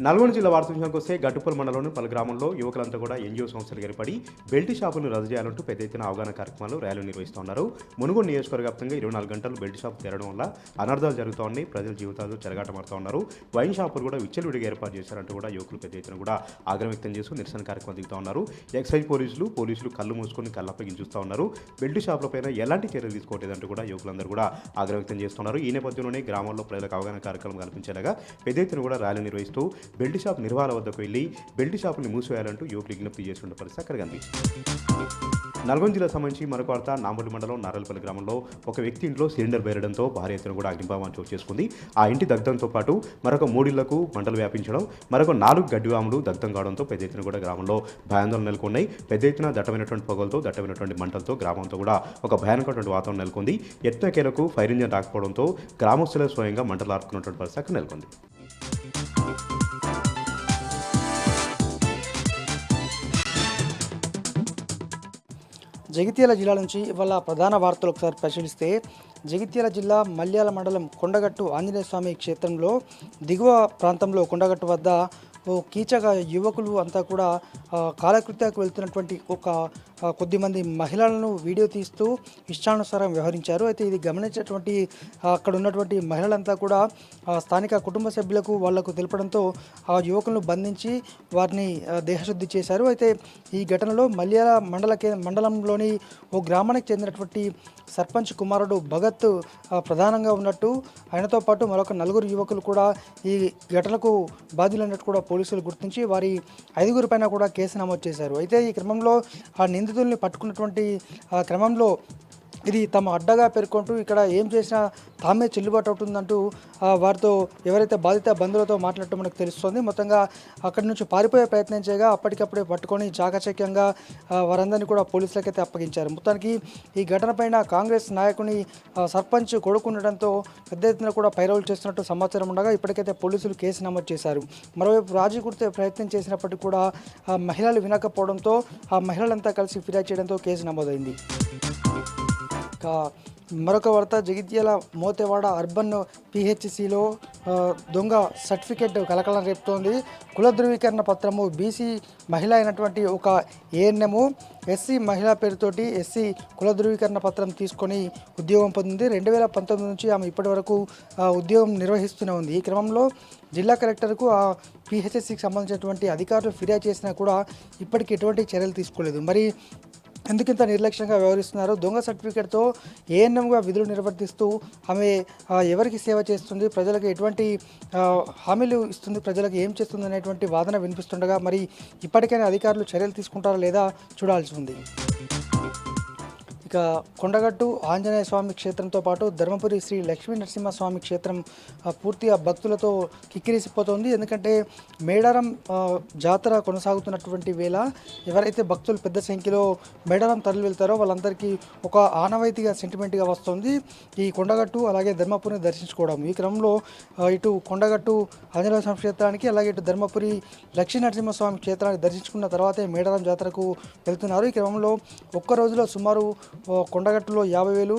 నల్గొండ జిల్లా వార్త విషయానికి వస్తే గట్టుపల్లి మండలంలోని పలు గ్రామంలో యువకులంతా కూడా ఎన్జిఓ సంస్థలు ఏర్పడి బెల్ట్ షాపులను రద్దు చేయాలంటూ పెద్ద ఎత్తున అవగాహన కార్యక్రమాలు ర్యాలీలు నిర్వహిస్తున్నారు. మునుగోడు నియోజకవర్గ వ్యాప్తంగా 24 గంటలు బెల్ట్ షాప్ తెరవడం వల్ల అనర్థాలు జరుగుతూ ఉన్నాయి. ప్రజల జీవితాలు చెలగాటమాడుతూ ఉన్నారు. వైన్ షాపులు కూడా విచ్చలవిడిగా ఏర్పాటు చేశారంటూ కూడా యువకులు పెద్ద ఎత్తున కూడా ఆగ్రహం వ్యక్తం చేస్తూ నిరసన కార్యక్రమం దిగుతూ ఉన్నారు. ఎక్సైజ్ పోలీసులు కళ్ళు మూసుకొని కళ్ళప్పగించుస్తూ ఉన్నారు. బెల్ట్ షాపులపైన ఎలాంటి చర్యలు తీసుకోవట్లేదంటూ కూడా యువకులందరూ కూడా ఆగ్రహం వ్యక్తం చేస్తున్నారు. ఈ నేపథ్యంలోనే గ్రామాల్లో ప్రజలకు అవగాహన కార్యక్రమం కల్పించేలాగా పెద్ద ఎత్తున కూడా ర్యాలీ నిర్వహిస్తూ బెల్ట్ షాప్ నిర్వహణ వద్దకు వెళ్లి బెల్ట్ షాపుల్ని మూసివేయాలంటూ యువకులు విజ్ఞప్తి చేస్తున్న పరిస్థితి అక్కడ కనిపించింది. నల్గొండ జిల్లా సంబంధించి మరొక వార్త. నాంపల్లి మండలం నారలపల్లి గ్రామంలో ఒక వ్యక్తి ఇంట్లో సిలిండర్ బేరడంతో భారీ ఎత్తున కూడా అగ్నిభావం చోటు చేసుకుంది. ఆ ఇంటి దగ్ధంతో పాటు మరొక 3 ఇళ్లకు మంటలు వ్యాపించడం, మరొక 4 గడ్డివాములు దగ్ధం కావడంతో పెద్ద ఎత్తున కూడా గ్రామంలో భయాందోళన నెలకొన్నాయి. పెద్ద ఎత్తున దట్టమైనటువంటి పొగలతో దట్టమైనటువంటి మంటలతో గ్రామంతో కూడా ఒక భయానకమైనటువంటి వాతావరణం నెలకొంది. ఎత్తుకేలకు ఫైర్ ఇంజన్ రాకపోవడంతో గ్రామస్తులే స్వయంగా మంటలు ఆర్పుకున్నటువంటి పరిస్థితి అక్కడ నెలకొంది. జగిత్యాల జిల్లా నుంచి ఇవాళ ప్రధాన వార్తలు ఒకసారి పరిశీలిస్తే, జగిత్యాల జిల్లా మల్యాల మండలం కొండగట్టు ఆంజనేయ స్వామి క్షేత్రంలో దిగువ ప్రాంతంలో కొండగట్టు వద్ద ఓ కీచక యువకులు అంతా కూడా కాలకృత్యాలకు వెళ్తున్నటువంటి కొద్దిమంది మహిళలను వీడియో తీస్తూ ఇష్టానుసారం వ్యవహరించారు. అయితే ఇది గమనించినటువంటి అక్కడ ఉన్నటువంటి మహిళలంతా కూడా స్థానిక కుటుంబ సభ్యులకు వాళ్లకు తెలపడంతో ఆ యువకులను బంధించి వారిని దేహశుద్ధి చేశారు. అయితే ఈ ఘటనలో మల్యాల మండలంలోని ఓ గ్రామానికి చెందినటువంటి సర్పంచ్ కుమారుడు భగత్ ప్రధానంగా ఉన్నట్టు, ఆయనతో పాటు మరొక 4 యువకులు కూడా ఈ ఘటనకు బాధ్యులైనట్టు కూడా పోలీసులు గుర్తించి వారి 5 పైన కూడా కేసు నమోదు చేశారు. అయితే ఈ క్రమంలో ఆ నిందితుల్ని పట్టుకున్నటువంటి క్రమంలో ఇది తమ అడ్డగా పేర్కొంటూ ఇక్కడ ఏం చేసినా తామే చెల్లుబాటు అవుతుందంటూ వారితో ఎవరైతే బాధిత బంధువులతో మాట్లాడటం మనకు తెలుస్తుంది. మొత్తంగా అక్కడి నుంచి పారిపోయే ప్రయత్నం చేయగా అప్పటికప్పుడే పట్టుకొని చాకచక్యంగా వారందరినీ కూడా పోలీసులకైతే అప్పగించారు. మొత్తానికి ఈ ఘటనపైన కాంగ్రెస్ నాయకుని సర్పంచ్ కొడుకుండడంతో పెద్ద ఎత్తున కూడా పైరవులు చేస్తున్నట్టు సమాచారం ఉండగా ఇప్పటికైతే పోలీసులు కేసు నమోదు చేశారు. మరోవైపు రాజీ కుడితే ప్రయత్నం చేసినప్పటికీ కూడా మహిళలు వినకపోవడంతో ఆ మహిళలంతా కలిసి ఫిర్యాదు చేయడంతో కేసు నమోదైంది. మరొక వార్త. జగిత్యాల మోతేవాడ అర్బన్ పిహెచ్సిలో దొంగ సర్టిఫికేట్ కలకలం రేపుతోంది. కుల ధృవీకరణ పత్రము బీసీ మహిళ అయినటువంటి ఒక ఏఎన్ఎం ఎస్సీ మహిళా పేరుతోటి ఎస్సీ కుల ధృవీకరణ పత్రం తీసుకొని ఉద్యోగం పొందింది. 2019 నుంచి ఆమె ఇప్పటి వరకు ఉద్యోగం నిర్వహిస్తూనే ఉంది. ఈ క్రమంలో జిల్లా కలెక్టర్కు ఆ పిహెచ్సికి సంబంధించినటువంటి అధికారులు ఫిర్యాదు చేసినా కూడా ఇప్పటికి ఎటువంటి చర్యలు తీసుకోలేదు. మరి ఎందుకింత నిర్లక్ష్యంగా వ్యవహరిస్తున్నారు? దొంగ సర్టిఫికేట్తో ఏఎన్ఎంగా విధులు నిర్వర్తిస్తూ ఆమె ఎవరికి సేవ చేస్తుంది, ప్రజలకు ఎటువంటి హామీలు ఇస్తుంది, ప్రజలకు ఏం చేస్తుంది అనేటువంటి వాదన వినిపిస్తుండగా మరి ఇప్పటికైనా అధికారులు చర్యలు తీసుకుంటారా లేదా చూడాల్సి ఉంది. ఇక కొండగట్టు ఆంజనేయ స్వామి క్షేత్రంతో పాటు ధర్మపురి శ్రీ లక్ష్మీ నరసింహస్వామి క్షేత్రం పూర్తిగా భక్తులతో కిక్కిరిసిపోతుంది. ఎందుకంటే మేడారం జాతర కొనసాగుతున్నటువంటి వేళ ఎవరైతే భక్తులు పెద్ద సంఖ్యలో మేడారం తరలి వెళ్తారో వాళ్ళందరికీ ఒక ఆనవాయితీగా సెంటిమెంట్గా వస్తుంది ఈ కొండగట్టు అలాగే ధర్మపురిని దర్శించుకోవడం. ఈ క్రమంలో ఇటు కొండగట్టు ఆంజనేయ స్వామి క్షేత్రానికి అలాగే ఇటు ధర్మపురి లక్ష్మీ నరసింహస్వామి క్షేత్రాన్ని దర్శించుకున్న తర్వాతే మేడారం జాతరకు వెళ్తున్నారు. ఈ క్రమంలో ఒక్క రోజులో సుమారు కొండగట్టులో 50,000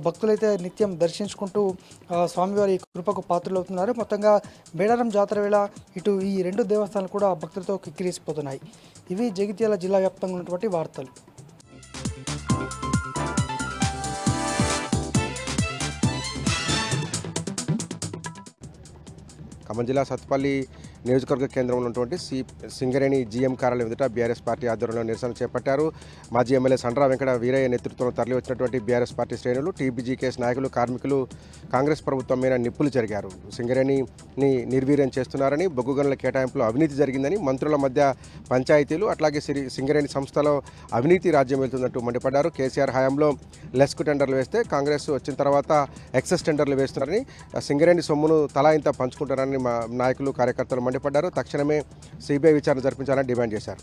భక్తులైతే నిత్యం దర్శించుకుంటూ స్వామివారి కృపకు పాత్రలవుతున్నారు. మొత్తంగా మేడారం జాతర వేళ ఇటు ఈ 2 దేవస్థానాలు కూడా భక్తులతో కిక్కిరిసిపోతున్నాయి. ఇవి జగిత్యాల జిల్లా వ్యాప్తంగా ఉన్నటువంటి వార్తలు. ఖమ్మం జిల్లా సత్తుపల్లి నియోజకవర్గ కేంద్రంలో ఉన్నటువంటి సింగరేణి జీఎం కార్యాలయం ఎదుట బీఆర్ఎస్ పార్టీ ఆధ్వర్యంలో నిరసన చేపట్టారు. మాజీ ఎమ్మెల్యే సండ్ర వెంకట వీరయ్య నేతృత్వంలో తరలి వచ్చినటువంటి బీఆర్ఎస్ పార్టీ శ్రేణులు, టీబీజీకేఎస్ నాయకులు, కార్మికులు కాంగ్రెస్ ప్రభుత్వం మీద నిప్పులు జరిగారు. సింగరేణిని నిర్వీర్యం చేస్తున్నారని, బొగ్గు గనుల కేటాయింపులో అవినీతి జరిగిందని, మంత్రుల మధ్య పంచాయతీలు అట్లాగే సింగరేణి సంస్థలో అవినీతి రాజ్యం వెళ్తుందంటూ మండిపడ్డారు. కేసీఆర్ హయాంలో లెస్కు టెండర్లు వేస్తే కాంగ్రెస్ వచ్చిన తర్వాత ఎక్సెస్ టెండర్లు వేస్తున్నారని, సింగరేణి సొమ్మును తలా ఇంత పంచుకుంటారని నాయకులు కార్యకర్తలు మండిపడ్డారు. తక్షణమే సిబిఐ విచారణ జరిపించాలని డిమాండ్ చేశారు.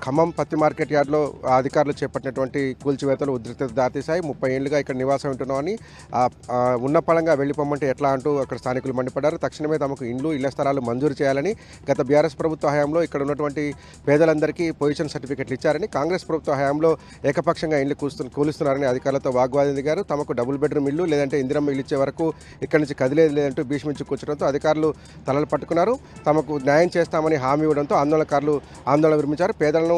ఖమ్మం పత్తి మార్కెట్ యార్డ్లో అధికారులు చేపట్టినటువంటి కూల్చివేతలు ఉద్రిక్తత దారితీశాయి. 30 ఏళ్లుగా ఇక్కడ నివాసం ఉంటున్నామని ఉన్న పళంగా వెళ్ళిపోమంటే ఎట్లా అంటూ అక్కడ స్థానికులు మండిపడ్డారు. తక్షణమే తమకు ఇళ్ల స్థలాలు మంజూరు చేయాలని గత బీఆర్ఎస్ ప్రభుత్వ హయాంలో ఇక్కడ ఉన్నటువంటి పేదలందరికీ పొజిషన్ సర్టిఫికెట్లు ఇచ్చారని, కాంగ్రెస్ ప్రభుత్వ హయాంలో ఏకపక్షంగా ఇళ్లు కూలుస్తున్నారని అధికారులతో వాగ్వాదం దిగారు. తమకు డబుల్ బెడ్రూమ్ ఇల్లు లేదంటే ఇందిరమ్మ ఇల్లు ఇచ్చే వరకు ఇక్కడి నుంచి కదిలేదు లేదంటూ భీష్మించి కూర్చడంతో అధికారులు తలలు పట్టుకున్నారు. తమకు న్యాయం చేస్తామని హామీ ఇవ్వడంతో ఆందోళనకారులు ఆందోళన విరమించారు. పేదలను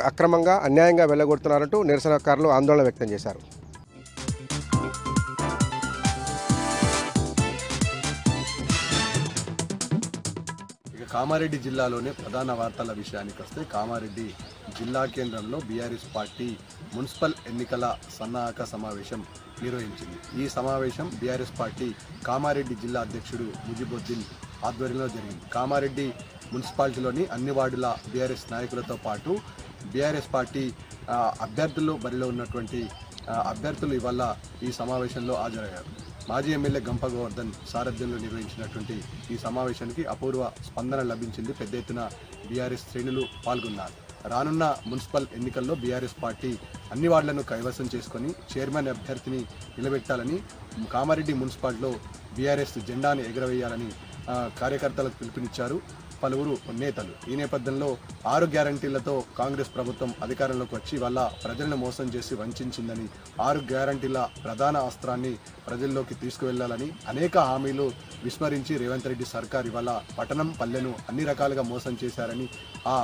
అక్రమంగా అన్యాయంగా వెళ్ళగొడుతున్నారంటూ నిరసనకారులు ఆందోళన వ్యక్తం చేశారు. కామారెడ్డి జిల్లాలోనే ప్రధాన వార్తల విషయానికి వస్తే, కామారెడ్డి జిల్లా కేంద్రంలో బీఆర్ఎస్ పార్టీ మున్సిపల్ ఎన్నికల సన్నాహక సమావేశం నిర్వహించింది. ఈ సమావేశం బీఆర్ఎస్ పార్టీ కామారెడ్డి జిల్లా అధ్యక్షుడు ముజిబుద్దీన్ ఆధ్వర్యంలో జరిగింది. కామారెడ్డి మున్సిపాలిటీలోని అన్ని వార్డుల బీఆర్ఎస్ నాయకులతో పాటు బీఆర్ఎస్ పార్టీ అభ్యర్థులు బరిలో ఉన్నటువంటి అభ్యర్థులు ఇవాళ ఈ సమావేశంలో హాజరయ్యారు. మాజీ ఎమ్మెల్యే గంప గోవర్ధన్ సారథ్యంలో నిర్వహించినటువంటి ఈ సమావేశానికి అపూర్వ స్పందన లభించింది. పెద్ద ఎత్తున బీఆర్ఎస్ శ్రేణులు పాల్గొన్నారు. రానున్న మున్సిపల్ ఎన్నికల్లో బీఆర్ఎస్ పార్టీ అన్ని వార్డులను కైవసం చేసుకొని చైర్మన్ అభ్యర్థిని నిలబెట్టాలని, కామారెడ్డి మున్సిపాలిటీలో బీఆర్ఎస్ జెండాను ఎగురవేయాలని కార్యకర్తలకు పిలుపునిచ్చారు పలువురు నేతలు. ఈ నేపథ్యంలో 6 గ్యారంటీలతో కాంగ్రెస్ ప్రభుత్వం అధికారంలోకి వచ్చి వల్ల ప్రజలను మోసం చేసి వంచిందని, 6 గ్యారంటీల ప్రధాన అస్త్రాన్ని ప్రజల్లోకి తీసుకువెళ్లాలని అనేక హామీలు విస్మరించి రేవంత్ రెడ్డి సర్కార్ ఇవాళ పట్టణం పల్లెను అన్ని రకాలుగా మోసం చేశారని, ఆ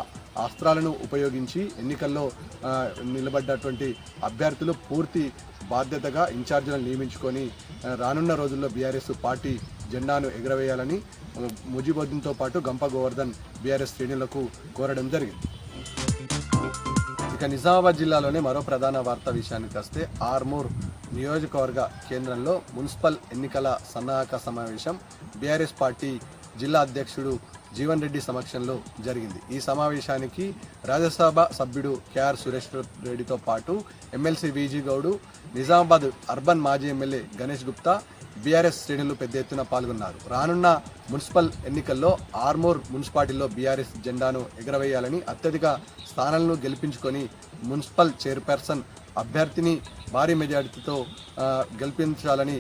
అస్త్రాలను ఉపయోగించి ఎన్నికల్లో నిలబడ్డటువంటి అభ్యర్థులు పూర్తి బాధ్యతగా ఇన్ఛార్జీలను నియమించుకొని రానున్న రోజుల్లో బీఆర్ఎస్ పార్టీ జెండాను ఎగురవేయాలని ముజిబుద్దీన్తో పాటు గంప గోవర్ధన్ బీఆర్ఎస్ శ్రేణులకు కోరడం జరిగింది. ఇక నిజామాబాద్ జిల్లాలోనే మరో ప్రధాన వార్తా విషయానికి వస్తే, ఆర్మూర్ నియోజకవర్గ కేంద్రంలో మున్సిపల్ ఎన్నికల సన్నాహక సమావేశం బీఆర్ఎస్ పార్టీ జిల్లా అధ్యక్షుడు జీవన్ రెడ్డి సమక్షంలో జరిగింది. ఈ సమావేశానికి రాజ్యసభ సభ్యుడు కేఆర్ సురేష్ రెడ్డితో పాటు ఎమ్మెల్సీ వీజీ గౌడు, నిజామాబాద్ అర్బన్ మాజీ ఎమ్మెల్యే గణేష్ గుప్తా, బీఆర్ఎస్ శ్రేణులు పెద్ద ఎత్తున పాల్గొన్నారు. రానున్న మున్సిపల్ ఎన్నికల్లో ఆర్మూర్ మున్సిపాలిటీలో బీఆర్ఎస్ జెండాను ఎగరవేయాలని, అత్యధిక స్థానాలను గెలిపించుకొని మున్సిపల్ చైర్పర్సన్ అభ్యర్థిని భారీ మెజారిటీతో గెలిపించాలని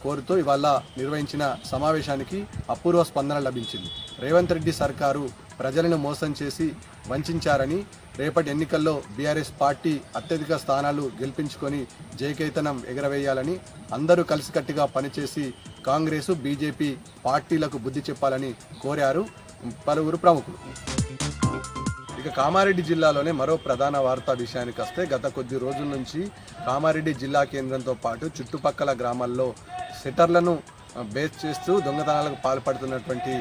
కోరుతూ ఇవాళ నిర్వహించిన సమావేశానికి అపూర్వ స్పందన లభించింది. రేవంత్ రెడ్డి సర్కారు ప్రజలను మోసం చేసి వంచారని, రేపటి ఎన్నికల్లో బీఆర్ఎస్ పార్టీ అత్యధిక స్థానాలు గెలిపించుకొని జయకేతనం ఎగరవేయాలని, అందరూ కలిసికట్టుగా పనిచేసి కాంగ్రెసు బీజేపీ పార్టీలకు బుద్ధి చెప్పాలని కోరారు పలువురు ప్రముఖులు. ఇక కామారెడ్డి జిల్లాలోనే మరో ప్రధాన వార్తా విషయానికి వస్తే, గత కొద్ది రోజుల నుంచి కామారెడ్డి జిల్లా కేంద్రంతో పాటు చుట్టుపక్కల గ్రామాల్లో సెటర్లను బేస్ చేస్తూ దొంగతనాలకు పాల్పడుతున్నటువంటి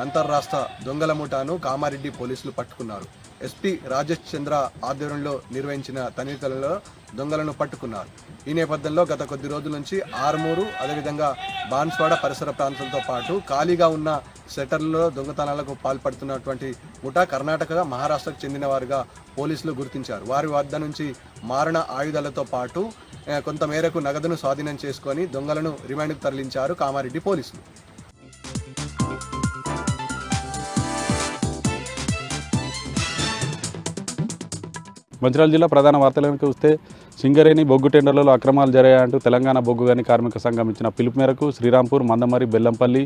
అంతర్రాష్ట్ర దొంగల ముఠాను కామారెడ్డి పోలీసులు పట్టుకున్నారు. ఎస్పీ రాజేష్ చంద్ర ఆధ్వర్యంలో నిర్వహించిన తనిఖీలలో దొంగలను పట్టుకున్నారు. ఈ నేపథ్యంలో గత కొద్ది రోజుల నుంచి ఆర్మూరు, అదేవిధంగా బాన్స్వాడ పరిసర ప్రాంతాలతో పాటు ఖాళీగా ఉన్న సెటర్లలో దొంగతనాలకు పాల్పడుతున్నటువంటి ముఠా కర్ణాటక, మహారాష్ట్రకు చెందిన వారుగా పోలీసులు గుర్తించారు. వారి వద్ద నుంచి మారణ ఆయుధాలతో పాటు కొంతమేరకు నగదును స్వాధీనం చేసుకొని దొంగలను రిమాండ్కు తరలించారు కామారెడ్డి పోలీసులు. మంచిర్యాల జిల్లా ప్రధాన వార్తలను చూస్తే, సింగరేణి బొగ్గు టెండర్లలో అక్రమాలు జరిగాయంటూ తెలంగాణ బొగ్గు గని కార్మిక సంఘం ఇచ్చిన పిలుపు మేరకు శ్రీరాంపూర్, మందమరి, బెల్లంపల్లి,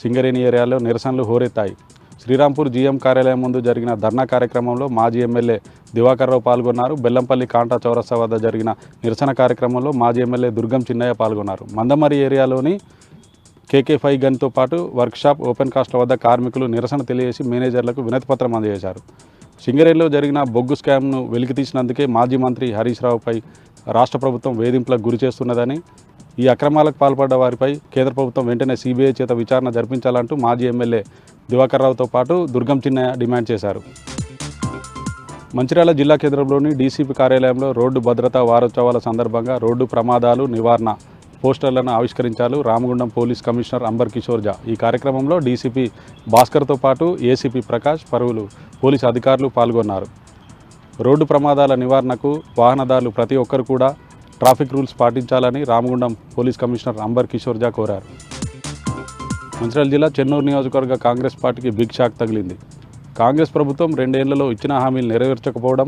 సింగరేణి ఏరియాలో నిరసనలు హోరెత్తాయి. శ్రీరాంపూర్ జీఎం కార్యాలయం ముందు జరిగిన ధర్నా కార్యక్రమంలో మాజీ ఎమ్మెల్యే దివాకర్ రావు పాల్గొన్నారు. బెల్లంపల్లి కాంటా చౌరస్తా వద్ద జరిగిన నిరసన కార్యక్రమంలో మాజీ ఎమ్మెల్యే దుర్గం చిన్నయ్య పాల్గొన్నారు. మందమరి ఏరియాలోని KK5 గన్తో పాటు వర్క్షాప్, ఓపెన్ కాస్ట్ల వద్ద కార్మికులు నిరసన తెలియజేసి మేనేజర్లకు వినతిపత్రం అందజేశారు. సింగరేణిలో జరిగిన బొగ్గు స్కామ్ను వెలికితీసినందుకే మాజీ మంత్రి హరీష్ రావుపై రాష్ట్ర ప్రభుత్వం వేధింపులకు గురి చేస్తున్నదని, ఈ అక్రమాలకు పాల్పడ్డ వారిపై కేంద్ర ప్రభుత్వం వెంటనే CBI చేత విచారణ జరిపించాలంటూ మాజీ ఎమ్మెల్యే దివాకర్ రావుతో పాటు దుర్గం చిన్నయ్య డిమాండ్ చేశారు. మంచిర్యాల జిల్లా కేంద్రంలోని DCP కార్యాలయంలో రోడ్డు భద్రతా వారోత్సవాల సందర్భంగా రోడ్డు ప్రమాదాలు నివారణ పోస్టర్లను ఆవిష్కరించారు రామగుండం పోలీస్ కమిషనర్ అంబర్ కిషోర్ జా. ఈ కార్యక్రమంలో DCP భాస్కర్తో పాటు ACP ప్రకాష్, పలువురు పోలీసు అధికారులు పాల్గొన్నారు. రోడ్డు ప్రమాదాల నివారణకు వాహనదారులు ప్రతి ఒక్కరు కూడా ట్రాఫిక్ రూల్స్ పాటించాలని రామగుండం పోలీస్ కమిషనర్ అంబర్ కిషోర్ జా కోరారు. మంచిర్యాల జిల్లా చెన్నూరు నియోజకవర్గ కాంగ్రెస్ పార్టీకి బిగ్ షాక్ తగిలింది. కాంగ్రెస్ ప్రభుత్వం 2 ఏళ్లలో ఇచ్చిన హామీలు నెరవేర్చకపోవడం,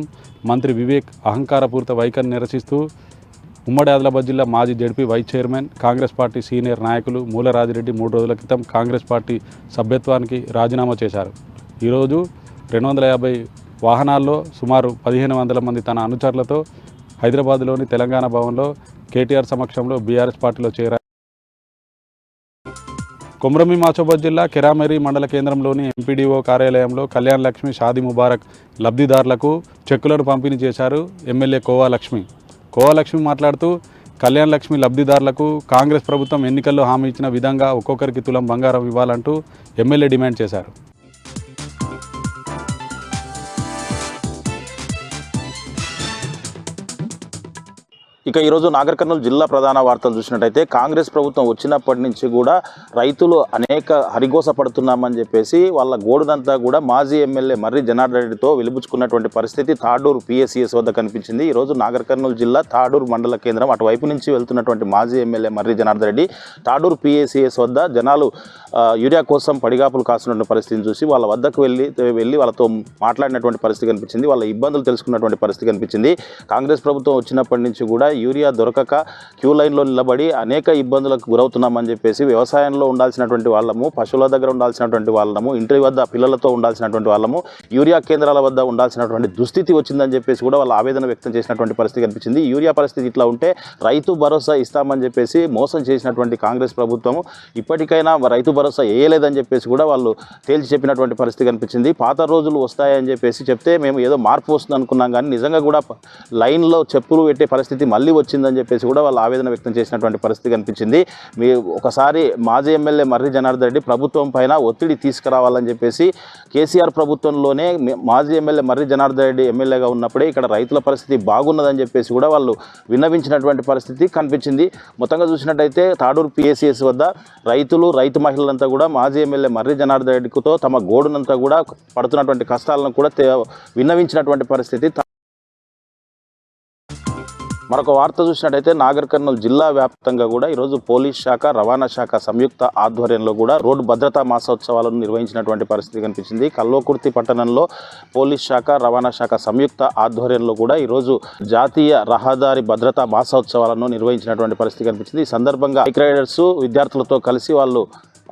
మంత్రి వివేక్ అహంకారపూరిత వైఖరిని నిరసిస్తూ ఉమ్మడి ఆదిలాబాద్ జిల్లా మాజీ ZP vice chairman, Congress party senior నాయకులు మూలరాజిరెడ్డి 3 రోజుల క్రితం కాంగ్రెస్ పార్టీ సభ్యత్వానికి రాజీనామా చేశారు. ఈరోజు 250 వాహనాల్లో సుమారు 1500 మంది తన అనుచరులతో హైదరాబాద్లోని తెలంగాణ భవన్లో కేటీఆర్ సమక్షంలో బీఆర్ఎస్ పార్టీలో చేరారు. కొమ్రమి మాచోబాద్ జిల్లా కెరామెరి మండల కేంద్రంలోని ఎంపీడీఓ కార్యాలయంలో కళ్యాణ్ లక్ష్మి షాదీ ముబారక్ లబ్ధిదారులకు చెక్కులను పంపిణీ చేశారు ఎమ్మెల్యే కోవా లక్ష్మి. కోవా లక్ష్మి మాట్లాడుతూ కళ్యాణ్ లక్ష్మి లబ్ధిదారులకు కాంగ్రెస్ ప్రభుత్వం ఎన్నికల్లో హామీ ఇచ్చిన విధంగా ఒక్కొక్కరికి తులం బంగారం ఇవ్వాలంటూ ఎమ్మెల్యే డిమాండ్ చేశారు. ఇక ఈరోజు నాగర్ కర్నూలు జిల్లా ప్రధాన వార్తలు చూసినట్టయితే కాంగ్రెస్ ప్రభుత్వం వచ్చినప్పటి నుంచి కూడా రైతులు అనేక హరిగోస పడుతున్నామని చెప్పేసి వాళ్ళ గోడునంతా కూడా మాజీ ఎమ్మెల్యే మర్రి జనార్దన్ రెడ్డితో వెలుబుచ్చుకున్నటువంటి పరిస్థితి తాడూరు పిఎస్సిఎస్ వద్ద కనిపించింది. ఈరోజు నాగర్ కర్నూలు జిల్లా తాడూరు మండల కేంద్రం అటువైపు నుంచి వెళ్తున్నటువంటి మాజీ ఎమ్మెల్యే మర్రి జనార్దన్ రెడ్డి తాడూరు పిఎస్సిఎస్ వద్ద జనాలు యూరియా కోసం పడిగాపులు కాస్తున్నటువంటి పరిస్థితిని చూసి వాళ్ళ వద్దకు వెళ్ళి వాళ్ళతో మాట్లాడినటువంటి పరిస్థితి కనిపించింది. వాళ్ళ ఇబ్బందులు తెలుసుకున్నటువంటి పరిస్థితి కనిపించింది. కాంగ్రెస్ ప్రభుత్వం వచ్చినప్పటి నుంచి కూడా యూరియా దొరకక క్యూ లైన్లో నిలబడి అనేక ఇబ్బందులకు గురవుతున్నామని చెప్పేసి వ్యవసాయంలో ఉండాల్సినటువంటి వాళ్ళము, పశువుల దగ్గర ఉండాల్సినటువంటి వాళ్ళము, ఇంటి వద్ద పిల్లలతో ఉండాల్సినటువంటి వాళ్ళము యూరియా కేంద్రాల వద్ద ఉండాల్సినటువంటి దుస్థితి వచ్చిందని చెప్పేసి కూడా వాళ్ళ ఆవేదన వ్యక్తం చేసినటువంటి పరిస్థితి కనిపించింది. యూరియా పరిస్థితి ఇట్లా ఉంటే రైతు భరోసా ఇస్తామని చెప్పేసి మోసం చేసినటువంటి కాంగ్రెస్ ప్రభుత్వము ఇప్పటికైనా రైతు భరోసా వేయలేదని చెప్పేసి కూడా వాళ్ళు తేల్చి చెప్పినటువంటి పరిస్థితి కనిపించింది. పాత రోజులు వస్తాయని చెప్పేసి చెప్తే మేము ఏదో మార్పు వస్తుంది అనుకున్నాం, కానీ నిజంగా కూడా లైన్లో చెప్పులు పెట్టే పరిస్థితి మళ్ళీ వచ్చిందని చెప్పేసి కూడా వాళ్ళు ఆవేదన వ్యక్తం చేసినటువంటి పరిస్థితి కనిపించింది. ఒకసారి మాజీ ఎమ్మెల్యే మర్రి జనార్దన్ రెడ్డి ప్రభుత్వం పైన ఒత్తిడి తీసుకురావాలని చెప్పేసి కేసీఆర్ ప్రభుత్వంలోనే మాజీ ఎమ్మెల్యే మర్రి జనార్దన్ రెడ్డి ఎమ్మెల్యేగా ఉన్నప్పుడే ఇక్కడ రైతుల పరిస్థితి బాగున్నదని చెప్పేసి కూడా వాళ్ళు విన్నవించినటువంటి పరిస్థితి కనిపించింది. మొత్తంగా చూసినట్టయితే తాడూరు పిఎస్సిఎస్ వద్ద రైతు మహిళలంతా కూడా మాజీ ఎమ్మెల్యే మర్రి జనార్దన్ రెడ్డితో తమ గోడునంతా కూడా పడుతున్నటువంటి కష్టాలను కూడా విన్నవించినటువంటి పరిస్థితి. మరొక వార్త చూసినట్టయితే నాగర్ కర్నూలు జిల్లా వ్యాప్తంగా కూడా ఈరోజు పోలీస్ శాఖ, రవాణా శాఖ సంయుక్త ఆధ్వర్యంలో కూడా రోడ్డు భద్రతా మాసోత్సవాలను నిర్వహించినటువంటి పరిస్థితి కనిపించింది. కల్వకుర్తి పట్టణంలో పోలీస్ శాఖ, రవాణా శాఖ సంయుక్త ఆధ్వర్యంలో కూడా ఈరోజు జాతీయ రహదారి భద్రతా మాసోత్సవాలను నిర్వహించినటువంటి పరిస్థితి కనిపించింది. ఈ సందర్భంగా బైక్ రైడర్స్ విద్యార్థులతో కలిసి వాళ్ళు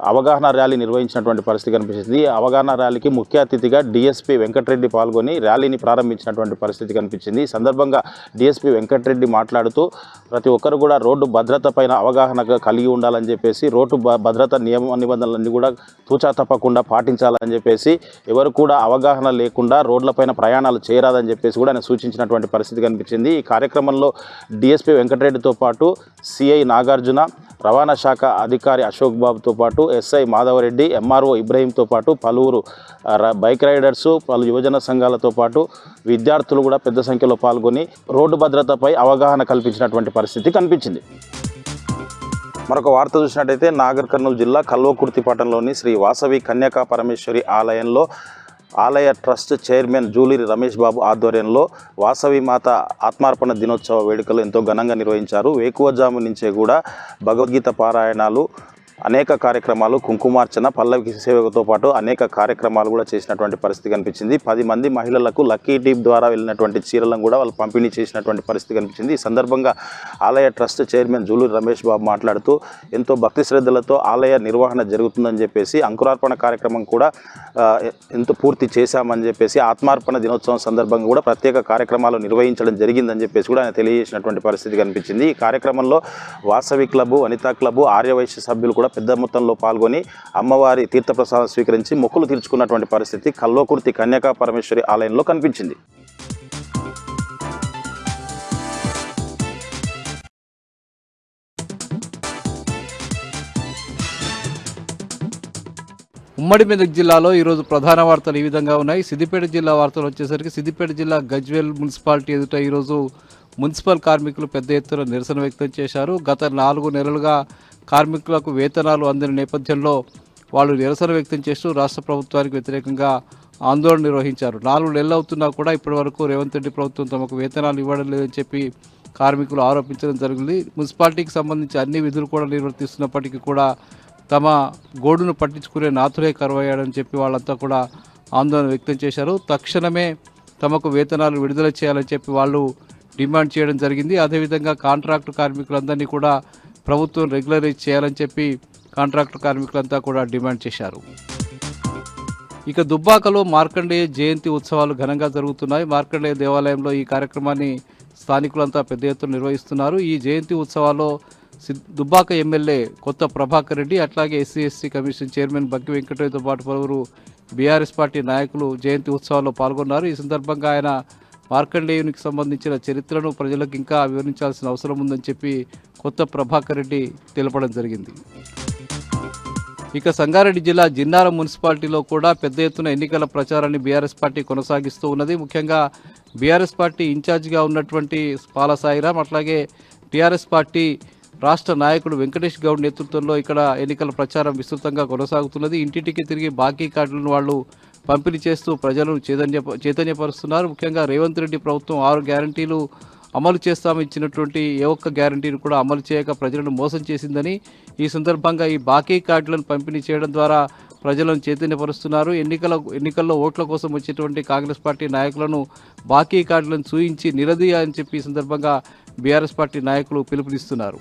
అవగాహన ర్యాలీ నిర్వహించినటువంటి పరిస్థితి కనిపించింది. అవగాహన ర్యాలీకి ముఖ్య అతిథిగా డిఎస్పీ వెంకటరెడ్డి పాల్గొని ర్యాలీని ప్రారంభించినటువంటి పరిస్థితి కనిపించింది. ఈ సందర్భంగా డిఎస్పీ వెంకటరెడ్డి మాట్లాడుతూ ప్రతి ఒక్కరు కూడా రోడ్డు భద్రత పైన అవగాహన కలిగి ఉండాలని చెప్పేసి, రోడ్డు భద్రత నియమ నిబంధనలన్నీ కూడా తూచా తప్పకుండా పాటించాలని చెప్పేసి, ఎవరు కూడా అవగాహన లేకుండా రోడ్లపైన ప్రయాణాలు చేయరాదని చెప్పేసి కూడా ఆయన సూచించినటువంటి పరిస్థితి కనిపించింది. ఈ కార్యక్రమంలో డిఎస్పీ వెంకటరెడ్డితో పాటు సిఐ నాగార్జున, రవాణా శాఖ అధికారి అశోక్ బాబుతో పాటు ఎస్ఐ మాధవరెడ్డి, ఎంఆర్ఓ ఇబ్రహీంతో పాటు పలువురు బైక్ రైడర్సు, పలు యువజన సంఘాలతో పాటు విద్యార్థులు కూడా పెద్ద సంఖ్యలో పాల్గొని రోడ్డు భద్రతపై అవగాహన కల్పించినటువంటి పరిస్థితి కనిపించింది. మరొక వార్త చూసినట్టయితే నాగర్ కర్నూలు జిల్లా కల్వకుర్తి పట్టణంలోని శ్రీ వాసవి కన్యకా పరమేశ్వరి ఆలయంలో ఆలయ ట్రస్ట్ చైర్మన్ జూలూరి రమేష్ బాబు ఆధ్వర్యంలో వాసవి మాత ఆత్మార్పణ దినోత్సవ వేడుకలు ఎంతో ఘనంగా నిర్వహించారు. వేకువజాము నుంచే కూడా భగవద్గీత పారాయణాలు, అనేక కార్యక్రమాలు, కుంకుమార్చన, పల్లవి సేవతో పాటు అనేక కార్యక్రమాలు కూడా చేసినటువంటి పరిస్థితి కనిపించింది. 10 మంది మహిళలకు లక్కీ టీప్ ద్వారా వెళ్ళినటువంటి చీరలను కూడా వాళ్ళు పంపిణీ చేసినటువంటి పరిస్థితి కనిపించింది. ఈ సందర్భంగా ఆలయ ట్రస్ట్ చైర్మన్ జూలూరి రమేష్ బాబు మాట్లాడుతూ ఎంతో భక్తి శ్రద్ధలతో ఆలయ నిర్వహణ జరుగుతుందని చెప్పేసి, అంకురార్పణ కార్యక్రమం కూడా ఎంతో పూర్తి చేశామని చెప్పేసి, ఆత్మార్పణ దినోత్సవం సందర్భంగా కూడా ప్రత్యేక కార్యక్రమాలు నిర్వహించడం జరిగిందని చెప్పేసి కూడా ఆయన తెలియజేసినటువంటి పరిస్థితి కనిపించింది. ఈ కార్యక్రమంలో వాసవి క్లబ్, వనితా క్లబ్, ఆర్యవైశ్య సభ్యులు కూడా పెద్ద మొత్తంలో పాల్గొని అమ్మవారి తీర్థప్రసాదం స్వీకరించి మొక్కులు తీర్చుకున్నటువంటి పరిస్థితి కల్వకుర్తి కన్యకా పరమేశ్వరి ఆలయంలో కనిపించింది. ఉమ్మడి మెదక్ జిల్లాలో ఈరోజు ప్రధాన వార్తలు ఈ విధంగా ఉన్నాయి. సిద్దిపేట జిల్లా వార్తలు వచ్చేసరికి సిద్దిపేట జిల్లా గజ్వేల్ మున్సిపాలిటీ ఎదుట ఈరోజు మున్సిపల్ కార్మికులు పెద్ద ఎత్తున నిరసన వ్యక్తం చేశారు. గత 4 నెలలుగా కార్మికులకు వేతనాలు అందిన నేపథ్యంలో వాళ్ళు నిరసన వ్యక్తం చేస్తూ రాష్ట్ర ప్రభుత్వానికి వ్యతిరేకంగా ఆందోళన నిర్వహించారు. 4 నెలలు అవుతున్నా కూడా ఇప్పటివరకు రేవంత్ రెడ్డి ప్రభుత్వం తమకు వేతనాలు ఇవ్వడం లేదని చెప్పి కార్మికులు ఆరోపించడం జరిగింది. మున్సిపాలిటీకి సంబంధించి అన్ని విధులు కూడా నిర్వర్తిస్తున్నప్పటికీ కూడా తమ గోడును పట్టించుకునే నాథులే కరువయ్యాడని చెప్పి వాళ్ళంతా కూడా ఆందోళన వ్యక్తం చేశారు. తక్షణమే తమకు వేతనాలు విడుదల చేయాలని చెప్పి వాళ్ళు డిమాండ్ చేయడం జరిగింది. అదేవిధంగా కాంట్రాక్టు కార్మికులందరినీ కూడా ప్రభుత్వం రెగ్యులరైజ్ చేయాలని చెప్పి కాంట్రాక్టు కార్మికులంతా కూడా డిమాండ్ చేశారు. ఇక దుబ్బాకలో మార్కండేయ జయంతి ఉత్సవాలు ఘనంగా జరుగుతున్నాయి. మార్కండేయ దేవాలయంలో ఈ కార్యక్రమాన్ని స్థానికులంతా పెద్ద ఎత్తున నిర్వహిస్తున్నారు. ఈ జయంతి ఉత్సవాల్లో దుబ్బాక ఎమ్మెల్యే కొత్త ప్రభాకర్ రెడ్డి, అట్లాగే ఎస్సీ కమిషన్ చైర్మన్ బగ్గి వెంకటయ్యతో పాటు పలువురు బీఆర్ఎస్ పార్టీ నాయకులు జయంతి ఉత్సవాల్లో పాల్గొన్నారు. ఈ సందర్భంగా ఆయన మార్కండేయునికి సంబంధించిన చరిత్రను ప్రజలకు ఇంకా వివరించాల్సిన అవసరం ఉందని చెప్పి కొత్త ప్రభాకర్ రెడ్డి తెలపడం జరిగింది. ఇక సంగారెడ్డి జిల్లా జిన్నారం మున్సిపాలిటీలో కూడా పెద్ద ఎత్తున ఎన్నికల ప్రచారాన్ని బీఆర్ఎస్ పార్టీ కొనసాగిస్తూ ఉన్నది. ముఖ్యంగా బీఆర్ఎస్ పార్టీ ఇన్ఛార్జిగా ఉన్నటువంటి పాల సాయిరాం, అట్లాగే టీఆర్ఎస్ పార్టీ రాష్ట్ర నాయకుడు వెంకటేష్ గౌడ్ నేతృత్వంలో ఇక్కడ ఎన్నికల ప్రచారం విస్తృతంగా కొనసాగుతున్నది. ఇంటింటికి తిరిగి బాకీ కార్డులను వాళ్ళు పంపిణీ చేస్తూ ప్రజలను చైతన్యపరుస్తున్నారు. ముఖ్యంగా రేవంత్ రెడ్డి ప్రభుత్వం 6 గ్యారంటీలు అమలు చేస్తామని ఇచ్చినటువంటి ఏ ఒక్క గ్యారంటీని కూడా అమలు చేయక ప్రజలను మోసం చేసిందని, ఈ సందర్భంగా ఈ బాకీ కార్డులను పంపిణీ చేయడం ద్వారా ప్రజలను చైతన్యపరుస్తున్నారు. ఎన్నికల్లో ఓట్ల కోసం వచ్చేటువంటి కాంగ్రెస్ పార్టీ నాయకులను బాకీ కార్డులను చూయించి నిలదీయాలని చెప్పి ఈ సందర్భంగా బీఆర్ఎస్ పార్టీ నాయకులు పిలుపునిస్తున్నారు.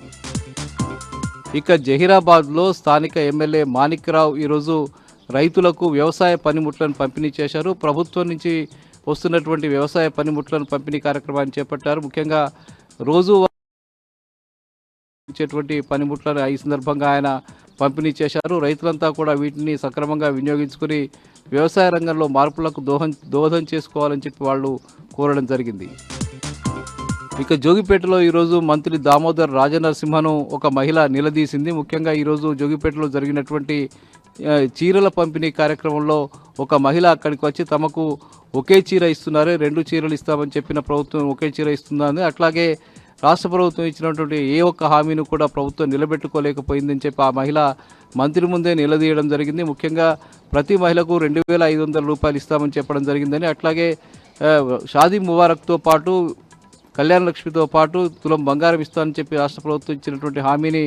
ఇక జహీరాబాద్లో స్థానిక ఎమ్మెల్యే మాణిక్రావు ఈరోజు రైతులకు వ్యవసాయ పనిముట్లను పంపిణీ చేశారు. ప్రభుత్వం నుంచి వస్తున్నటువంటి వ్యవసాయ పనిముట్లను పంపిణీ కార్యక్రమాన్ని చేపట్టారు. ముఖ్యంగా రోజు ఇచ్చేటువంటి పనిముట్లను ఈ సందర్భంగా ఆయన పంపిణీ చేశారు. రైతులంతా కూడా వీటిని సక్రమంగా వినియోగించుకుని వ్యవసాయ రంగంలో మార్పులకు దోహదం చేసుకోవాలని చెప్పి వాళ్ళు కోరడం జరిగింది. ఇక జోగిపేటలో ఈరోజు మంత్రి దామోదర్ రాజనరసింహను ఒక మహిళ నిలదీసింది. ముఖ్యంగా ఈరోజు జోగిపేటలో జరిగినటువంటి చీరల పంపిణీ కార్యక్రమంలో ఒక మహిళ అక్కడికి వచ్చి తమకు ఒకే చీర ఇస్తున్నారు, 2 చీరలు ఇస్తామని చెప్పిన ప్రభుత్వం ఒకే చీర ఇస్తుందని, అట్లాగే రాష్ట్ర ప్రభుత్వం ఇచ్చినటువంటి ఏ ఒక్క హామీని కూడా ప్రభుత్వం నిలబెట్టుకోలేకపోయిందని చెప్పి ఆ మహిళ మంత్రి ముందే నిలదీయడం జరిగింది. ముఖ్యంగా ప్రతి మహిళకు 2,500 రూపాయలు ఇస్తామని చెప్పడం జరిగిందని, అట్లాగే షాదీ ముబారక్తో పాటు కళ్యాణ లక్ష్మితో పాటు తులం బంగారం ఇస్తామని చెప్పి రాష్ట్ర ప్రభుత్వం ఇచ్చినటువంటి హామీని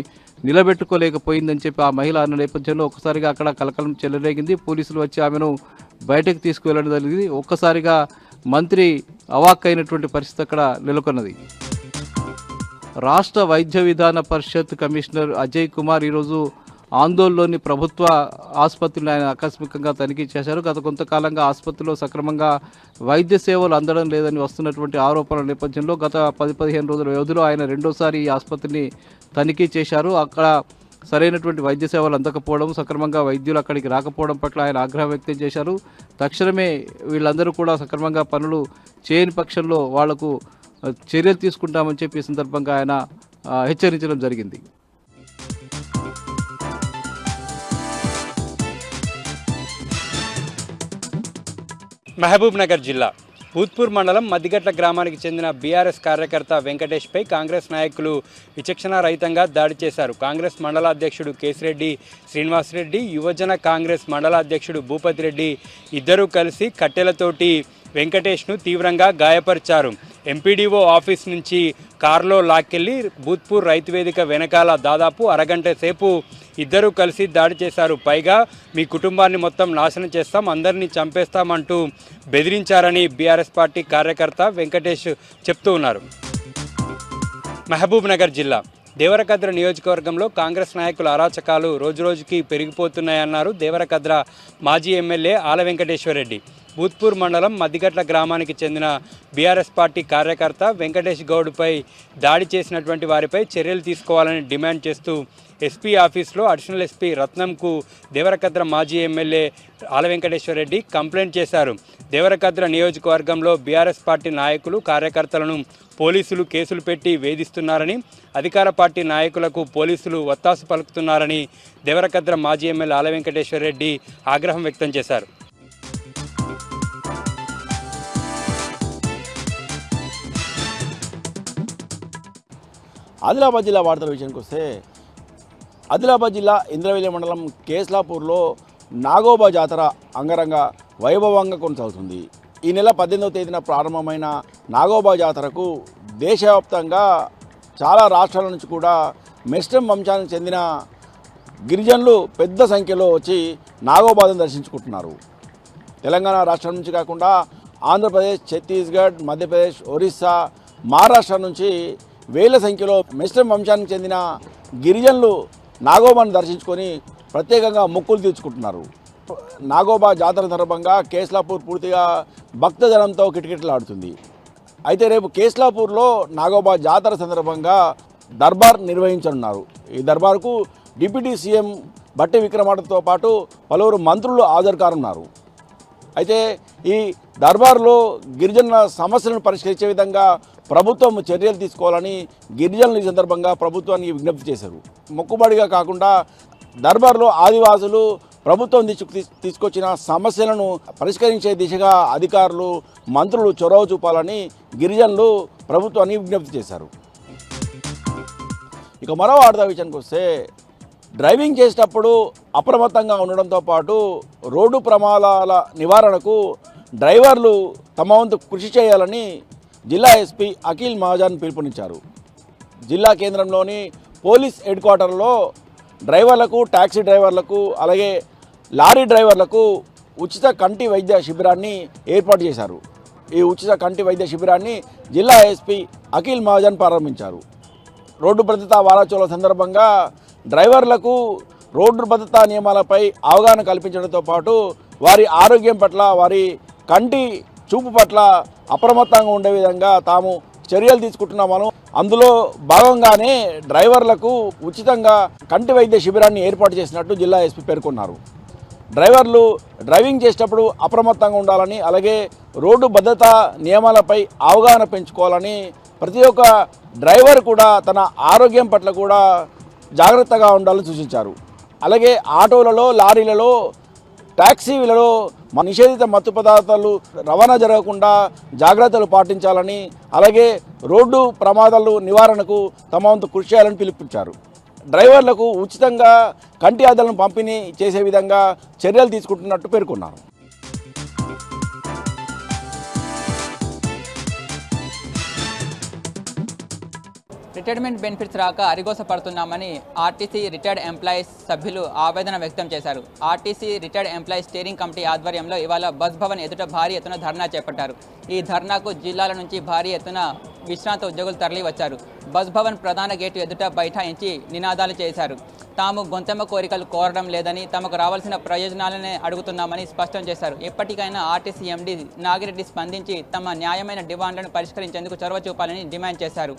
నిలబెట్టుకోలేకపోయిందని చెప్పి ఆ మహిళ అన్న నేపథ్యంలో ఒక్కసారిగా అక్కడ కలకలం చెలరేగింది. పోలీసులు వచ్చి ఆమెను బయటకు తీసుకువెళ్ళడం జరిగింది. ఒక్కసారిగా మంత్రి అవాక్కైనటువంటి పరిస్థితి అక్కడ నెలకొన్నది. రాష్ట్ర వైద్య విధాన పరిషత్ కమిషనర్ అజయ్ కుమార్ ఈరోజు ఆందోళనలోని ప్రభుత్వ ఆసుపత్రిని ఆయన ఆకస్మికంగా తనిఖీ చేశారు. గత కొంతకాలంగా ఆసుపత్రిలో సక్రమంగా వైద్య సేవలు అందడం లేదని వస్తున్నటువంటి ఆరోపణల నేపథ్యంలో గత 10-15 రోజుల వ్యవధిలో ఆయన రెండోసారి ఈ ఆసుపత్రిని తనిఖీ చేశారు. అక్కడ సరైనటువంటి వైద్య సేవలు అందకపోవడం, సక్రమంగా వైద్యులు అక్కడికి రాకపోవడం పట్ల ఆయన ఆగ్రహం వ్యక్తం చేశారు. తక్షణమే వీళ్ళందరూ కూడా సక్రమంగా పనులు చేయని పక్షంలో వాళ్లకు చర్యలు తీసుకుంటామని చెప్పి ఈ సందర్భంగా ఆయన హెచ్చరించడం జరిగింది. మహబూబ్ నగర్ జిల్లా భూత్పూర్ మండలం మద్దిగట్ల గ్రామానికి చెందిన బీఆర్ఎస్ కార్యకర్త వెంకటేష్పై కాంగ్రెస్ నాయకులు విచక్షణారహితంగా దాడి చేశారు. కాంగ్రెస్ మండలాధ్యక్షుడు కేసిరెడ్డి శ్రీనివాసరెడ్డి, యువజన కాంగ్రెస్ మండలాధ్యక్షుడు భూపతి రెడ్డి ఇద్దరూ కలిసి కట్టెలతోటి వెంకటేష్ను తీవ్రంగా గాయపరిచారు. ఎంపీడీఓ ఆఫీస్ నుంచి కారులో లాక్కెళ్లి భూత్పూర్ రైతు వేదిక వెనకాల దాదాపు అరగంట సేపు ఇద్దరూ కలిసి దాడి చేశారు. పైగా మీ కుటుంబాన్ని మొత్తం నాశనం చేస్తాం, అందరినీ చంపేస్తామంటూ బెదిరించారని బీఆర్ఎస్ పార్టీ కార్యకర్త వెంకటేష్ చెప్తూ ఉన్నారు. మహబూబ్ నగర్ జిల్లా దేవరకద్ర నియోజకవర్గంలో కాంగ్రెస్ నాయకుల అరాచకాలు రోజురోజుకి పెరిగిపోతున్నాయన్నారు దేవరకద్ర మాజీ ఎమ్మెల్యే ఆల వెంకటేశ్వరరెడ్డి. భూత్పూర్ మండలం మద్దిగట్ల గ్రామానికి చెందిన బీఆర్ఎస్ పార్టీ కార్యకర్త వెంకటేష్ గౌడ్పై దాడి చేసినటువంటి వారిపై చర్యలు తీసుకోవాలని డిమాండ్ చేస్తూ ఎస్పీ ఆఫీస్లో అడిషనల్ ఎస్పీ రత్నంకు దేవరకద్ర మాజీ ఎమ్మెల్యే ఆల వెంకటేశ్వరరెడ్డి కంప్లైంట్ చేశారు. దేవరకద్ర నియోజకవర్గంలో బీఆర్ఎస్ పార్టీ నాయకులు కార్యకర్తలను పోలీసులు కేసులు పెట్టి వేధిస్తున్నారని, అధికార పార్టీ నాయకులకు పోలీసులు వత్తాసు పలుకుతున్నారని దేవరకద్ర మాజీ ఎమ్మెల్యే ఆల వెంకటేశ్వరరెడ్డి ఆగ్రహం వ్యక్తం చేశారు. ఆదిలాబాద్ జిల్లా వార్తల విషయానికి వస్తే ఆదిలాబాద్ జిల్లా ఇంద్రవెల్లి మండలం కేస్లాపూర్లో నాగోబా జాతర అంగరంగ వైభవంగా కొనసాగుతుంది. ఈ నెల 18వ తేదీన ప్రారంభమైన నాగోబా జాతరకు దేశవ్యాప్తంగా చాలా రాష్ట్రాల నుంచి కూడా మెస్టం వంశానికి చెందిన గిరిజనులు పెద్ద సంఖ్యలో వచ్చి నాగోబాను దర్శించుకుంటున్నారు. తెలంగాణ రాష్ట్రం నుంచి కాకుండా ఆంధ్రప్రదేశ్, ఛత్తీస్గఢ్, మధ్యప్రదేశ్, ఒరిస్సా, మహారాష్ట్ర నుంచి వేల సంఖ్యలో ముస్లిం వంశానికి చెందిన గిరిజనులు నాగోబాను దర్శించుకొని ప్రత్యేకంగా మొక్కులు తీర్చుకుంటున్నారు. నాగోబా జాతర సందర్భంగా కేస్లాపూర్ పూర్తిగా భక్తజనంతో కిటకిటలాడుతుంది. అయితే రేపు కేస్లాపూర్లో నాగోబా జాతర సందర్భంగా దర్బార్ నిర్వహించనున్నారు. ఈ దర్బార్కు డిప్యూటీ సీఎం బట్టి విక్రమార్కతో పాటు పలువురు మంత్రులు హాజరు కానున్నారు. అయితే ఈ దర్బార్లో గిరిజనుల సమస్యలను పరిష్కరించే విధంగా ప్రభుత్వం చర్యలు తీసుకోవాలని గిరిజనులు ఈ సందర్భంగా ప్రభుత్వానికి విజ్ఞప్తి చేశారు. మొక్కుబడిగా కాకుండా దర్బార్లో ఆదివాసులు ప్రభుత్వం తీసుకొచ్చిన సమస్యలను పరిష్కరించే దిశగా అధికారులు, మంత్రులు చొరవ చూపాలని గిరిజనులు ప్రభుత్వాన్ని విజ్ఞప్తి చేశారు. ఇక మరో వార్తా విషయానికి వస్తే, డ్రైవింగ్ చేసేటప్పుడు అప్రమత్తంగా ఉండడంతో పాటు రోడ్డు ప్రమాదాల నివారణకు డ్రైవర్లు తమ వంతు కృషి చేయాలని జిల్లా ఎస్పీ అఖిల్ మహాజన్ పిలుపునిచ్చారు. జిల్లా కేంద్రంలోని పోలీస్ హెడ్ క్వార్టర్లో డ్రైవర్లకు, ట్యాక్సీ డ్రైవర్లకు, అలాగే లారీ డ్రైవర్లకు ఉచిత కంటి వైద్య శిబిరాన్ని ఏర్పాటు చేశారు. ఈ ఉచిత కంటి వైద్య శిబిరాన్ని జిల్లా ఎస్పీ అఖిల్ మహాజన్ ప్రారంభించారు. రోడ్డు భద్రతా వారోత్సవాల సందర్భంగా డ్రైవర్లకు రోడ్డు భద్రతా నియమాలపై అవగాహన కల్పించడంతో పాటు వారి ఆరోగ్యం పట్ల, వారి కంటి చూపు పట్ల అప్రమత్తంగా ఉండే విధంగా తాము చర్యలు తీసుకుంటున్నామను. అందులో భాగంగానే డ్రైవర్లకు ఉచితంగా కంటి వైద్య శిబిరాన్ని ఏర్పాటు చేసినట్టు జిల్లా ఎస్పీ పేర్కొన్నారు. డ్రైవర్లు డ్రైవింగ్ చేసేటప్పుడు అప్రమత్తంగా ఉండాలని, అలాగే రోడ్డు భద్రతా నియమాలపై అవగాహన పెంచుకోవాలని, ప్రతి ఒక్క డ్రైవర్ కూడా తన ఆరోగ్యం పట్ల కూడా జాగ్రత్తగా ఉండాలని సూచించారు. అలాగే ఆటోలలో, లారీలలో, ట్యాక్సీలలో నిషేధిత మత్తు పదార్థాలు రవాణా జరగకుండా జాగ్రత్తలు పాటించాలని, అలాగే రోడ్డు ప్రమాదాలు నివారణకు తమ వంతు కృషి చేయాలని పిలుపునిచ్చారు. డ్రైవర్లకు ఉచితంగా కంటి అద్దాలను పంపిణీ చేసే విధంగా చర్యలు తీసుకుంటున్నట్టు పేర్కొన్నారు. రిటైర్మెంట్ బెనిఫిట్స్ రాక అరిగోస పడుతున్నామని ఆర్టీసీ రిటైర్డ్ ఎంప్లాయీస్ సభ్యులు ఆవేదన వ్యక్తం చేశారు. RTC retired employees steering committee ఆధ్వర్యంలో ఇవాళ బస్ భవన్ ఎదుట భారీ ఎత్తున ధర్నా చేపట్టారు. ఈ ధర్నాకు జిల్లాల నుంచి భారీ ఎత్తున విశ్రాంత ఉద్యోగులు తరలి వచ్చారు. బస్ భవన్ ప్రధాన గేటు ఎదుట బైఠాయించి నినాదాలు చేశారు. తాము గొంతెమ్మ కోరికలు కోరడం లేదని, తమకు రావాల్సిన ప్రయోజనాలనే అడుగుతున్నామని స్పష్టం చేశారు. ఎప్పటికైనా ఆర్టీసీ ఎండీ నాగిరెడ్డి స్పందించి తమ న్యాయమైన డిమాండ్లను పరిష్కరించేందుకు చొరవ చూపాలని డిమాండ్ చేశారు.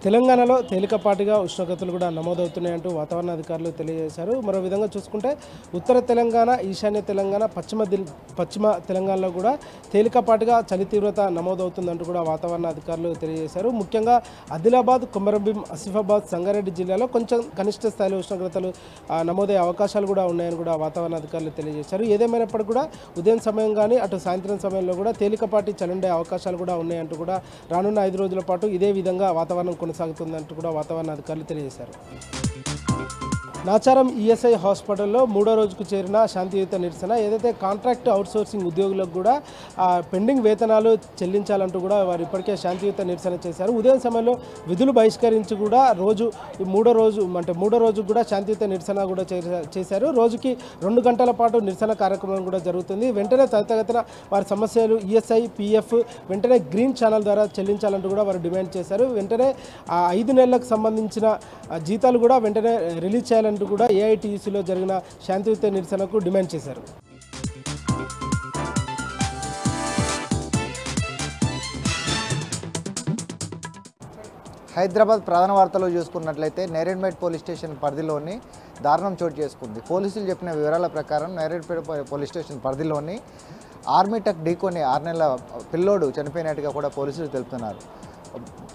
తెలంగాణలో తేలికపాటిగా ఉష్ణోగ్రతలు కూడా నమోదవుతున్నాయంటూ వాతావరణ అధికారులు తెలియజేశారు. మరో విధంగా చూసుకుంటే ఉత్తర తెలంగాణ, ఈశాన్య తెలంగాణ, పశ్చిమ తెలంగాణలో కూడా తేలికపాటిగా చలి తీవ్రత నమోదవుతుందంటూ కూడా వాతావరణ అధికారులు తెలియజేశారు. ముఖ్యంగా ఆదిలాబాద్, కొమరంభీం, ఆసిఫాబాద్, సంగారెడ్డి జిల్లాలో కొంచెం కనిష్ట స్థాయిలో ఉష్ణోగ్రతలు నమోదయ్యే అవకాశాలు కూడా ఉన్నాయని కూడా వాతావరణ అధికారులు తెలియజేశారు. ఏదేమైనప్పటికీ కూడా ఉదయం సమయం కానీ అటు సాయంత్రం సమయంలో కూడా తేలికపాటి చలుండే అవకాశాలు కూడా ఉన్నాయంటూ కూడా రానున్న 5 రోజుల పాటు ఇదే విధంగా వాతావరణం కొనసాగుతుందంటూ కూడా వాతావరణ అధికారులు తెలియజేశారు. నాచారం ఈఎస్ఐ హాస్పిటల్లో 3వ రోజుకు చేరిన శాంతియుత నిరసన. ఏదైతే కాంట్రాక్ట్ అవుట్సోర్సింగ్ ఉద్యోగులకు కూడా పెండింగ్ వేతనాలు చెల్లించాలంటూ కూడా వారు ఇప్పటికే శాంతియుత నిరసన చేశారు. ఉదయం సమయంలో విధులు బహిష్కరించి కూడా మూడో రోజు కూడా శాంతియుత నిరసన కూడా చేశారు. రోజుకి 2 గంటల పాటు నిరసన కార్యక్రమం కూడా జరుగుతుంది. వెంటనే త్వరితగతిన వారి సమస్యలు ఈఎస్ఐ, పిఎఫ్ వెంటనే గ్రీన్ ఛానల్ ద్వారా చెల్లించాలంటూ కూడా వారు డిమాండ్ చేశారు. వెంటనే 5 నెలలకు సంబంధించిన జీతాలు కూడా వెంటనే రిలీజ్ చేయాలని కూడా ఏఐటీయూసీలో జరిగిన శాంతియుత నిరసనకు డిమాండ్ చేశారు. హైదరాబాద్ ప్రధాన వార్తలు చూసుకున్నట్లయితే నేరేడ్మెట్ పోలీస్ స్టేషన్ పరిధిలోని దారుణం చోటు చేసుకుంది. పోలీసులు చెప్పిన వివరాల ప్రకారం నేరేడ్మెట్ పోలీస్ స్టేషన్ పరిధిలోని ఆర్మీ ట్రక్ ఢీకొని 6 నెలల పిల్లోడు చనిపోయినట్టుగా కూడా పోలీసులు తెలుపుతున్నారు.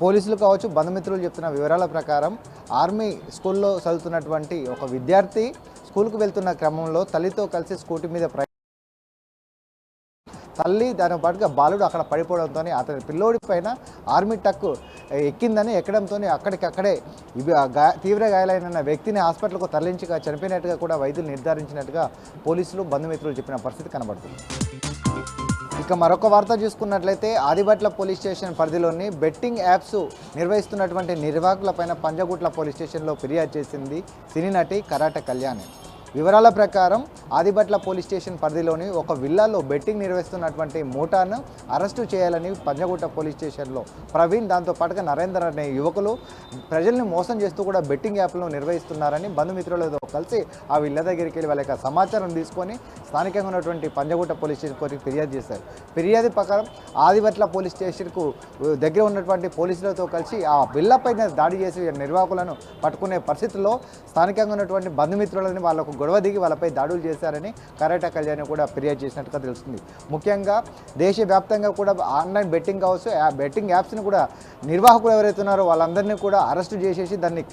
పోలీసులు కావచ్చు, బంధుమిత్రులు చెప్తున్న వివరాల ప్రకారం ఆర్మీ స్కూల్లో చదువుతున్నటువంటి ఒక విద్యార్థి స్కూల్కు వెళ్తున్న క్రమంలో తల్లితో కలిసి స్కూటీ మీద తల్లి దాని పాటుగా బాలుడు అక్కడ పడిపోవడంతో అతని పిల్లోడి పైన ఆర్మీ ట్రక్ ఎక్కిందని ఎక్కడంతో అక్కడికక్కడే తీవ్ర గాయాలైన వ్యక్తిని హాస్పిటల్కు తరలించి చనిపోయినట్టుగా కూడా వైద్యులు నిర్ధారించినట్టుగా పోలీసులు బంధుమిత్రులు చెప్పిన పరిస్థితి కనబడుతుంది. ఇక మరొక వార్త చూసుకున్నట్లయితే ఆదిబట్ల పోలీస్ స్టేషన్ పరిధిలోని బెట్టింగ్ యాప్స్ నిర్వహిస్తున్నటువంటి నిర్వాహకులపైన పంజగుట్ల పోలీస్ స్టేషన్లో ఫిర్యాదు చేసింది సినీ నటి కరాట కళ్యాణి. వివరాల ప్రకారం ఆదిబట్ల పోలీస్ స్టేషన్ పరిధిలోని ఒక విల్లాలో బెట్టింగ్ నిర్వహిస్తున్నటువంటి మోటార్ను అరెస్టు చేయాలని పంజగుట్ట పోలీస్ స్టేషన్లో ప్రవీణ్, దాంతోపాటుగా నరేందర్ అనే యువకులు ప్రజల్ని మోసం చేస్తూ కూడా బెట్టింగ్ యాప్లను నిర్వహిస్తున్నారని బంధుమిత్రులతో కలిసి ఆ విల్ల దగ్గరికి వెళ్ళి వాళ్ళ యొక్క సమాచారం తీసుకొని స్థానికంగా ఉన్నటువంటి పంజగుట్ట పోలీస్ స్టేషన్కి ఫిర్యాదు చేశారు. ఫిర్యాదు ప్రకారం ఆదిబట్ల పోలీస్ స్టేషన్కు దగ్గర ఉన్నటువంటి పోలీసులతో కలిసి ఆ విల్లపైన దాడి చేసి నిర్వాహకులను పట్టుకునే పరిస్థితుల్లో స్థానికంగా ఉన్నటువంటి బంధుమిత్రులని వాళ్ళకు గొడవ దిగి వాళ్ళపై దాడులు చేశారని కరాట కళ్యాణి కూడా ఫిర్యాదు చేసినట్టుగా తెలుస్తుంది. ముఖ్యంగా దేశవ్యాప్తంగా కూడా ఆన్లైన్ బెట్టింగ్ కావచ్చు, బెట్టింగ్ యాప్స్ని కూడా నిర్వాహకులు ఎవరైతే ఉన్నారో వాళ్ళందరినీ కూడా అరెస్టు చేసేసి దాన్ని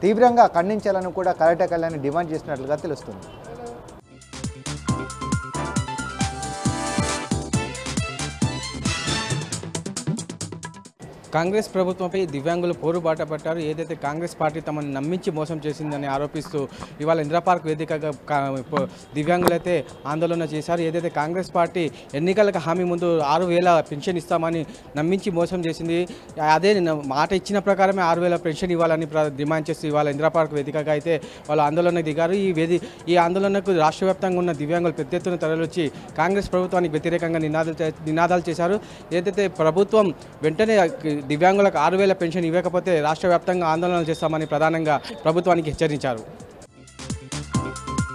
తీవ్రంగా ఖండించాలని కూడా కరాట కళ్యాణి డిమాండ్ చేసినట్లుగా తెలుస్తుంది. కాంగ్రెస్ ప్రభుత్వంపై దివ్యాంగులు పోరుబాట పట్టారు. ఏదైతే కాంగ్రెస్ పార్టీ తమను నమ్మించి మోసం చేసిందని ఆరోపిస్తూ ఇవాళ ఇందిరా పార్క్ వేదికగా దివ్యాంగులైతే ఆందోళన చేశారు. ఏదైతే కాంగ్రెస్ పార్టీ ఎన్నికలకు హామీ ముందు 6,000 పెన్షన్ ఇస్తామని నమ్మించి మోసం చేసింది, అదే మాట ఇచ్చిన ప్రకారమే 6,000 పెన్షన్ ఇవ్వాలని డిమాండ్ చేస్తూ ఇవాళ ఇందిరా పార్క్ వేదికగా అయితే వాళ్ళు ఆందోళన దిగారు. ఈ ఆందోళనకు రాష్ట్ర వ్యాప్తంగా ఉన్న దివ్యాంగులు పెద్ద ఎత్తున తరలివచ్చి కాంగ్రెస్ ప్రభుత్వానికి వ్యతిరేకంగా నినాదాలు చేశారు. ఏదైతే ప్రభుత్వం వెంటనే దివ్యాంగులకు 6,000 పెన్షన్ ఇవ్వకపోతే రాష్ట్ర వ్యాప్తంగా ఆందోళనలు చేస్తామని ప్రధానంగా ప్రభుత్వానికి హెచ్చరించారు.